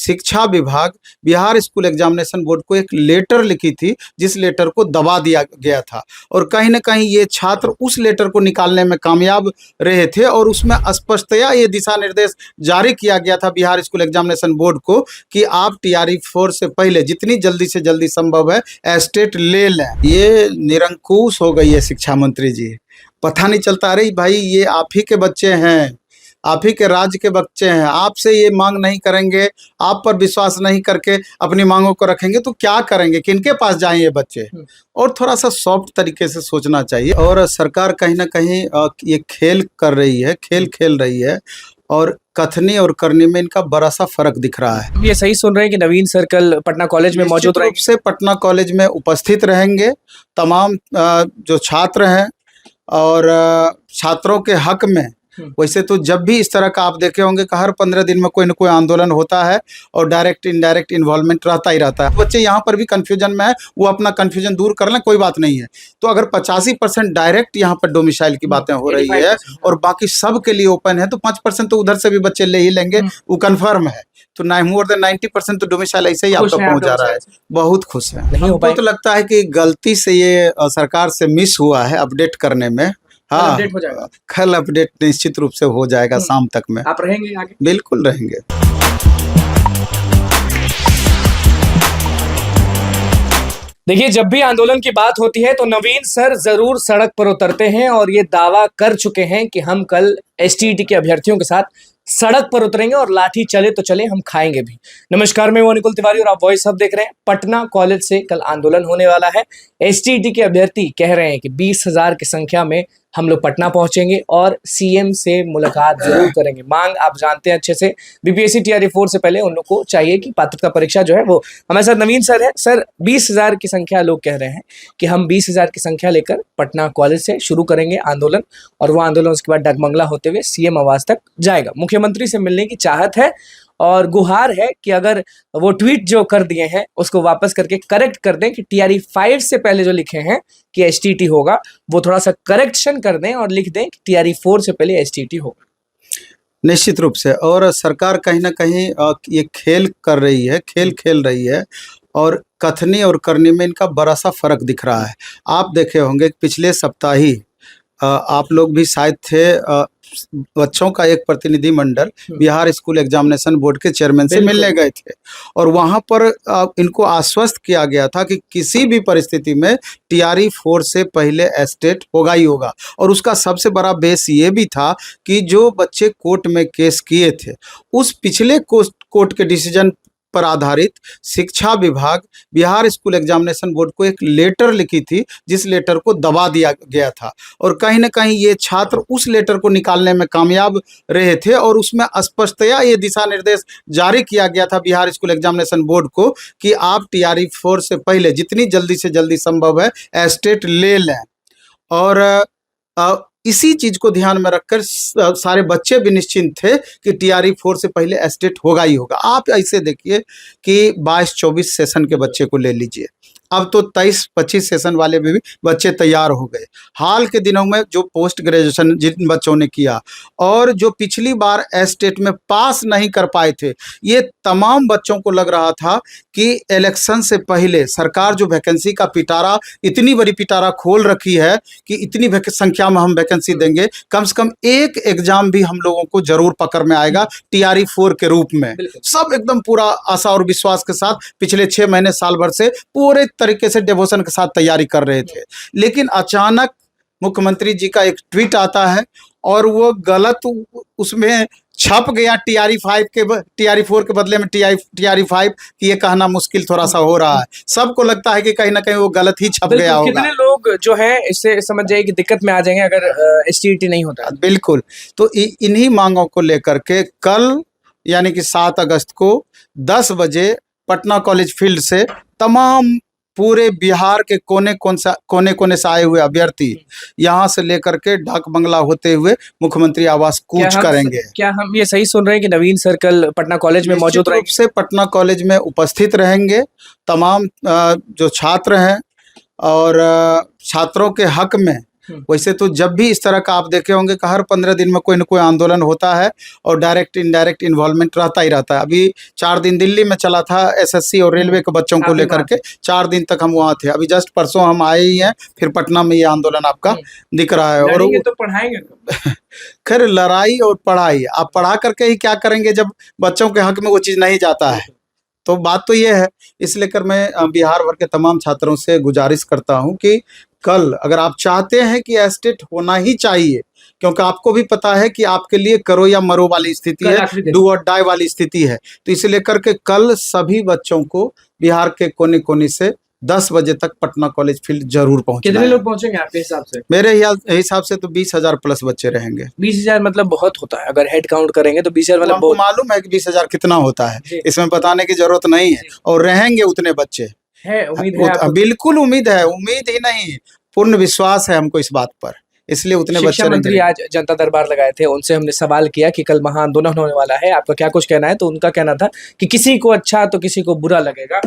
शिक्षा विभाग Bihar school examination board को एक लेटर लिखी थी, जिस लेटर को दबा दिया गया था और कहीं ना कहीं ये छात्र उस लेटर को निकालने में कामयाब रहे थे और उसमें स्पष्टतया ये दिशा निर्देश जारी किया गया था बिहार स्कूल एग्जामिनेशन बोर्ड को कि आप टीआरई 4 से पहले जितनी जल्दी से जल्दी संभव है एस्टेट ले लें। ये निरंकुश हो गई है शिक्षा मंत्री जी, पता नहीं चलता। अरे भाई, ये आप ही के बच्चे हैं, आप ही के राज्य के बच्चे हैं, आपसे ये मांग नहीं करेंगे, आप पर विश्वास नहीं करके अपनी मांगों को रखेंगे तो क्या करेंगे, किनके पास जाएं ये बच्चे। और थोड़ा सा सॉफ्ट तरीके से सोचना चाहिए। और सरकार कहीं ना कहीं ये खेल कर रही है, खेल खेल रही है और कथनी और करनी में इनका बड़ा सा फर्क दिख रहा है। ये सही सुन रहे हैं कि नवीन सर कल पटना कॉलेज में मौजूद रहेंगे? से पटना कॉलेज में उपस्थित रहेंगे। तमाम जो छात्र हैं और छात्रों के हक में, वैसे तो जब भी इस तरह का आप देखे होंगे कि हर 15 दिन में कोई न कोई आंदोलन होता है और डायरेक्ट इनडायरेक्ट इन्वॉल्वमेंट रहता ही रहता है। बच्चे यहाँ पर भी कंफ्यूजन में है, वो अपना कंफ्यूजन दूर कर लें, कोई बात नहीं है। तो अगर 85% डायरेक्ट यहाँ पर डोमिसाइल की बातें हो रही है और बाकी सब के लिए ओपन है, तो 5% तो उधर से भी बच्चे ले ही लेंगे, वो कन्फर्म है। तो मोर देन 90% तो डोमिसाइल ऐसे ही आप तक पहुँच जा रहा है। बहुत खुश है। हमको तो लगता है कि गलती से ये सरकार से मिस हुआ है अपडेट करने में। हाँ, अपडेट हो जाएगा, कल अपडेट निश्चित रूप से हो जाएगा शाम तक में। आप रहेंगे आगे? बिल्कुल रहेंगे। देखिए, जब भी आंदोलन की बात होती है तो नवीन सर जरूर सड़क पर उतरते हैं और ये दावा कर चुके हैं कि हम कल एसटीईटी के अभ्यर्थियों के साथ सड़क पर उतरेंगे और लाठी चले तो चले, हम खाएंगे भी। नमस्कार, मैं अनुकुल तिवारी और आप वॉइस हब देख रहे हैं। पटना कॉलेज से कल आंदोलन होने वाला है। एसटीईटी के अभ्यर्थी कह रहे हैं कि 20,000 की संख्या में हम लोग पटना पहुंचेंगे और सीएम से मुलाकात जरूर करेंगे। मांग आप जानते हैं अच्छे से, बीपीएससी टीआरई 4 से पहले उन लोग को चाहिए कि पात्रता परीक्षा जो है वो। हमारे साथ नवीन सर है। सर, 20,000 की संख्या, लोग कह रहे हैं कि हम 20,000 की संख्या लेकर पटना कॉलेज से शुरू करेंगे आंदोलन और वो आंदोलन उसके बाद डगमंगला होते हुए सीएम आवास तक जाएगा। मुख्यमंत्री से मिलने की चाहत है और गुहार है कि अगर वो ट्वीट जो कर दिए हैं उसको वापस करके करेक्ट कर दें कि टीआरई 5 से पहले जो लिखे हैं कि एसटीईटी होगा, वो थोड़ा सा करेक्शन कर दें और लिख दें कि टीआरई 4 से पहले एसटीईटी होगा। निश्चित रूप से। और सरकार कहीं ना कहीं ये खेल कर रही है, खेल खेल रही है और कथनी और करनी में इनका बड़ा सा फर्क दिख रहा है। आप देखे होंगे पिछले सप्ताह ही आप लोग भी शायद थे, बच्चों का एक प्रतिनिधिमंडल बिहार स्कूल एग्जामिनेशन बोर्ड के चेयरमैन से मिलने गए थे और वहां पर इनको आश्वस्त किया गया था कि किसी भी परिस्थिति में टीआरई 4 से पहले एस्टेट होगा ही होगा। और उसका सबसे बड़ा बेस ये भी था कि जो बच्चे कोर्ट में केस किए थे, उस पिछले कोर्ट के डिसीजन पर आधारित शिक्षा विभाग बिहार स्कूल एग्जामिनेशन बोर्ड को एक लेटर लिखी थी, जिस लेटर को दबा दिया गया था और कहीं ना कहीं ये छात्र उस लेटर को निकालने में कामयाब रहे थे और उसमें स्पष्टतया ये दिशा निर्देश जारी किया गया था बिहार स्कूल एग्जामिनेशन बोर्ड को कि आप टीआरई 4 से पहले जितनी जल्दी से जल्दी संभव है एस्टेट ले लें। और इसी चीज को ध्यान में रखकर सारे बच्चे भी निश्चिंत थे कि टीआरई 4 से पहले एस्टेट होगा ही होगा। आप ऐसे देखिए कि 22-24 सेशन के बच्चे को ले लीजिए, अब तो 23-25 सेशन वाले भी बच्चे तैयार हो गए। हाल के दिनों में जो पोस्ट ग्रेजुएशन जिन बच्चों ने किया और जो पिछली बार एस्टेट में पास नहीं कर पाए थे, ये तमाम बच्चों को लग रहा था कि इलेक्शन से पहले सरकार जो वैकेंसी का पिटारा, इतनी बड़ी पिटारा खोल रखी है कि इतनी संख्या में हम वैकेंसी देंगे, कम से कम एक एग्जाम भी हम लोगों को जरूर पकड़ में आएगा टीआरई 4 के रूप में। सब एकदम पूरा आशा और विश्वास के साथ पिछले 6 महीने साल भर से पूरे तरीके से डिवोशन के साथ तैयारी कर रहे थे। लेकिन अचानक मुख्यमंत्री जी का एक ट्वीट आता है और वो गलत उसमें छप गया टीआरई 4 के बदले में टीआरई 5 की, ये कहना मुश्किल थोड़ा सा हो रहा है। सबको लगता है कि कहीं ना कहीं वो गलत ही छप गया होगा। कितने लोग जो है इससे समझ जाए कि दिक्कत में आ जाएंगे अगर एसटीईटी नहीं होता। बिल्कुल। तो इन्हीं मांगों को लेकर के कल यानी कि 7 अगस्त को 10 बजे पटना कॉलेज फील्ड से तमाम पूरे बिहार के कोने कोने से आए हुए अभ्यर्थी यहाँ से लेकर के डाक बंगला होते हुए मुख्यमंत्री आवास कूच करेंगे। क्या हम ये सही सुन रहे हैं कि नवीन सर कल पटना कॉलेज में मौजूद रहेंगे? से पटना कॉलेज में उपस्थित रहेंगे। तमाम जो छात्र हैं और छात्रों के हक में वैसे तो जब भी इस तरह का आप देखे होंगे कि हर 15 दिन में कोई न कोई आंदोलन होता है और डायरेक्ट इनडायरेक्ट इन्वॉल्वमेंट रहता ही रहता है। अभी 4 दिन दिल्ली में चला था एसएससी और रेलवे के बच्चों को लेकर के, 4 दिन तक हम वहाँ थे। अभी जस्ट परसों हम आए ही हैं, फिर पटना में ये आंदोलन आपका दिख रहा है। और तो पढ़ाएंगे खैर लड़ाई और पढ़ाई, आप पढ़ा करके ही क्या करेंगे जब बच्चों के हक में वो चीज़ नहीं जाता है। तो बात तो ये है, इसलिए कर मैं बिहार भर के तमाम छात्रों से गुजारिश करता हूं कि कल अगर आप चाहते हैं कि एस्टेट होना ही चाहिए, क्योंकि आपको भी पता है कि आपके लिए करो या मरो वाली स्थिति है, डू और डाई वाली स्थिति है, तो इसलिए करके कल सभी बच्चों को बिहार के कोने कोने से 10 बजे तक पटना कॉलेज फील्ड जरूर पहुंचना कितने है। लोग पहुंचेंगे आपके हिसाब से? मेरे हिसाब से तो 20,000 प्लस बच्चे रहेंगे। 20,000 मतलब बहुत होता है, अगर हेड काउंट करेंगे तो 20,000 मतलब हमको मालूम है कि 20,000 कितना होता है, इसमें बताने की जरूरत नहीं है। और रहेंगे उतने बच्चे, है उम्मीद है आपको? बिल्कुल उम्मीद है, उम्मीद ही नहीं पूर्ण विश्वास है हमको इस बात पर, इसलिए उतने बच्चे। शिक्षा मंत्री आज जनता दरबार लगाए थे, उनसे हमने सवाल किया कि कल महा आंदोलन होने वाला है, आपका क्या कुछ कहना है? तो उनका कहना था कि किसी को अच्छा तो किसी को बुरा लगेगा,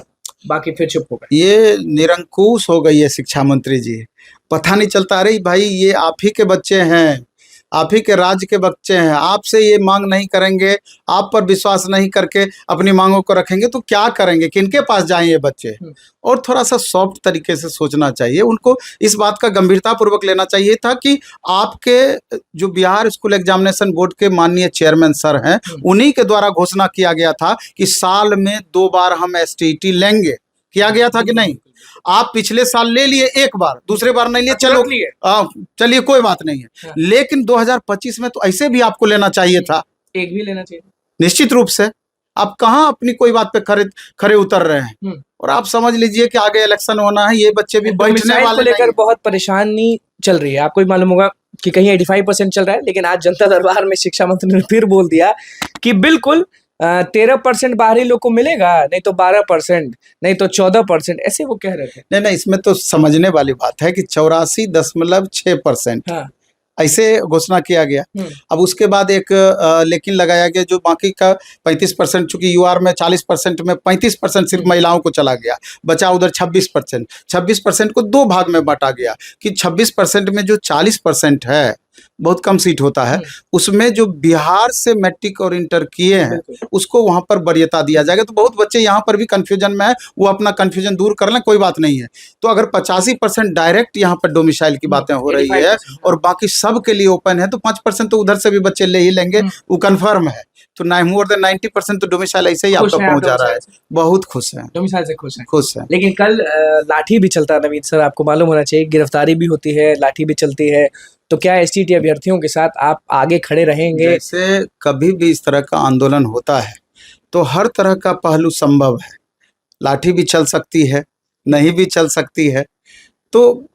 बाकी फिर चुप हो गए। ये निरंकुश हो गई है शिक्षा मंत्री जी, पता नहीं चलता। अरे भाई ये आप ही के बच्चे हैं, आप ही के राज्य के बच्चे हैं, आपसे ये मांग नहीं करेंगे, आप पर विश्वास नहीं करके अपनी मांगों को रखेंगे तो क्या करेंगे, किनके पास जाएं ये बच्चे? और थोड़ा सा सॉफ्ट तरीके से सोचना चाहिए उनको, इस बात का गंभीरता पूर्वक लेना चाहिए था कि आपके जो बिहार स्कूल एग्जामिनेशन बोर्ड के माननीय चेयरमैन सर हैं, उन्हीं के द्वारा घोषणा किया गया था कि साल में 2 बार हम एसटीईटी लेंगे। किया गया था कि नहीं? आप पिछले साल ले लिए एक बार, दूसरे बार नहीं लिए, चलो चलिए कोई बात नहीं है, लेकिन 2025 में तो ऐसे भी आपको लेना चाहिए था, एक भी लेना चाहिए निश्चित रूप से। आप कहाँ अपनी कोई बात पे खरे उतर रहे हैं? और आप समझ लीजिए कि आगे इलेक्शन होना है, ये बच्चे भी बैठने वाले लेकर बहुत परेशानी चल रही है। आपको भी मालूम होगा कि कहीं 85% चल रहा है, लेकिन आज जनता दरबार में शिक्षा मंत्री ने फिर बोल दिया कि बिल्कुल 13% बाहरी लोग को मिलेगा, नहीं तो 12%, नहीं तो 14%, ऐसे वो कह रहे थे। नहीं, इसमें तो समझने वाली बात है कि 84.6% ऐसे घोषणा किया गया। अब उसके बाद एक लेकिन लगाया गया, जो बाकी का 35%, चूंकि यूआर में 40% में 35% सिर्फ महिलाओं को चला गया, बचा उधर 26%। 26% को 2 भाग में बांटा गया कि 26% में जो 40% है, बहुत कम सीट होता है, उसमें जो बिहार से मैट्रिक और इंटर किए हैं उसको वहां पर वरीयता दिया जाएगा। तो बहुत बच्चे यहाँ पर भी कंफ्यूजन में है, वो अपना कंफ्यूजन दूर कर लें, कोई बात नहीं है। तो अगर 85% डायरेक्ट यहाँ पर डोमिसाइल की बातें हो रही है और बाकी सब के लिए ओपन है, तो 5% तो उधर से भी बच्चे ले ही लेंगे, वो कन्फर्म है। तो मोर देन 90% तो डोमिसाइल ऐसे ही आपका पहुंच जा रहा है। बहुत खुश है, डोमिसाइल से खुश है। है। लेकिन कल लाठी भी चलता है नवीन सर, आपको मालूम होना चाहिए, गिरफ्तारी भी होती है, लाठी भी चलती है। तो क्या एसटीटी अभ्यर्थियों के साथ आप आगे खड़े रहेंगे? जैसे कभी भी इस तरह का आंदोलन होता है तो हर तरह का पहलू संभव है, लाठी भी चल सकती है, नहीं भी चल सकती है। तो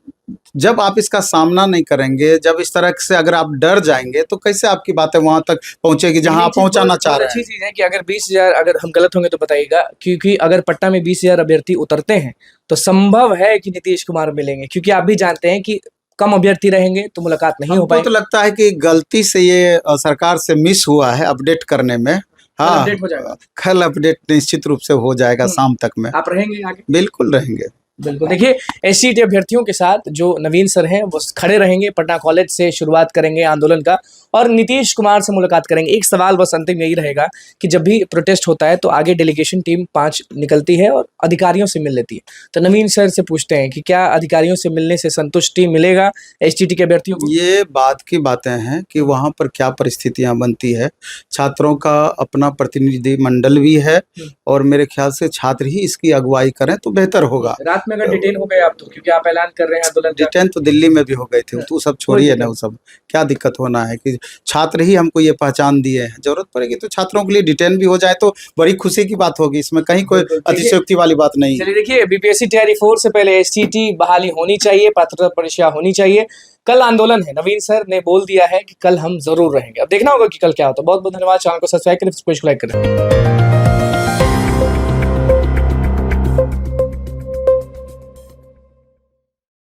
जब आप इसका सामना नहीं करेंगे, जब इस तरह से अगर आप डर जाएंगे, तो कैसे आपकी बातें वहां तक पहुंचेगी जहां आप पहुंचाना चाह रहे हैं? अच्छी चीज है कि अगर 20,000, अगर हम गलत होंगे तो बताइएगा, क्योंकि अगर पटना में 20,000 अभ्यर्थी उतरते हैं तो संभव है कि नीतीश कुमार मिलेंगे, क्योंकि आप भी जानते हैं कि कम अभ्यर्थी रहेंगे तो मुलाकात नहीं हो पाएगी। तो लगता है कि गलती से ये सरकार से मिस हुआ है अपडेट करने में। हाँ, अपडेट हो जाएगा, कल अपडेट निश्चित रूप से हो जाएगा शाम तक में। आप रहेंगे आगे? बिल्कुल रहेंगे, बिल्कुल। देखिए, एसटीटी अभ्यर्थियों के साथ जो नवीन सर हैं वो खड़े रहेंगे, पटना कॉलेज से शुरुआत करेंगे आंदोलन का और नीतीश कुमार से मुलाकात करेंगे। एक सवाल बस अंतिम यही रहेगा कि जब भी प्रोटेस्ट होता है तो आगे डेलीगेशन टीम 5 निकलती है और अधिकारियों से मिल लेती है। तो नवीन सर से पूछते हैं कि क्या अधिकारियों से मिलने से संतुष्टि मिलेगा एसटीटी के अभ्यर्थियों को? ये बात की बातें हैं कि वहाँ पर क्या परिस्थितियाँ बनती है। छात्रों का अपना प्रतिनिधि मंडल भी है और मेरे ख्याल से छात्र ही इसकी अगुवाई करें तो बेहतर होगा। रात में अगर डिटेन हो गए आप तो, क्योंकि आप ऐलान कर रहे हैं आंदोलन, डिटेन तो दिल्ली में भी हो गए थे, तो सब छोड़िए ना, वो सब क्या दिक्कत होना है कि छात्र ही हमको ये पहचान दिए हैं। जरूरत पड़ेगी तो छात्रों के लिए डिटेन भी हो जाए तो बड़ी खुशी की बात होगी, इसमें कहीं कोई अतिशयोक्ति वाली बात नहीं है। चलिए देखिए, बीपीएससी तैयारी 4 से पहले एसटीटी बहाली होनी चाहिए, पात्रता परीक्षा होनी चाहिए। कल आंदोलन है, नवीन सर ने बोल दिया है कि कल हम जरूर रहेंगे। अब देखना होगा कि कल क्या होता है। बहुत बहुत धन्यवाद। चैनल को सब्सक्राइब करें, लाइक करें।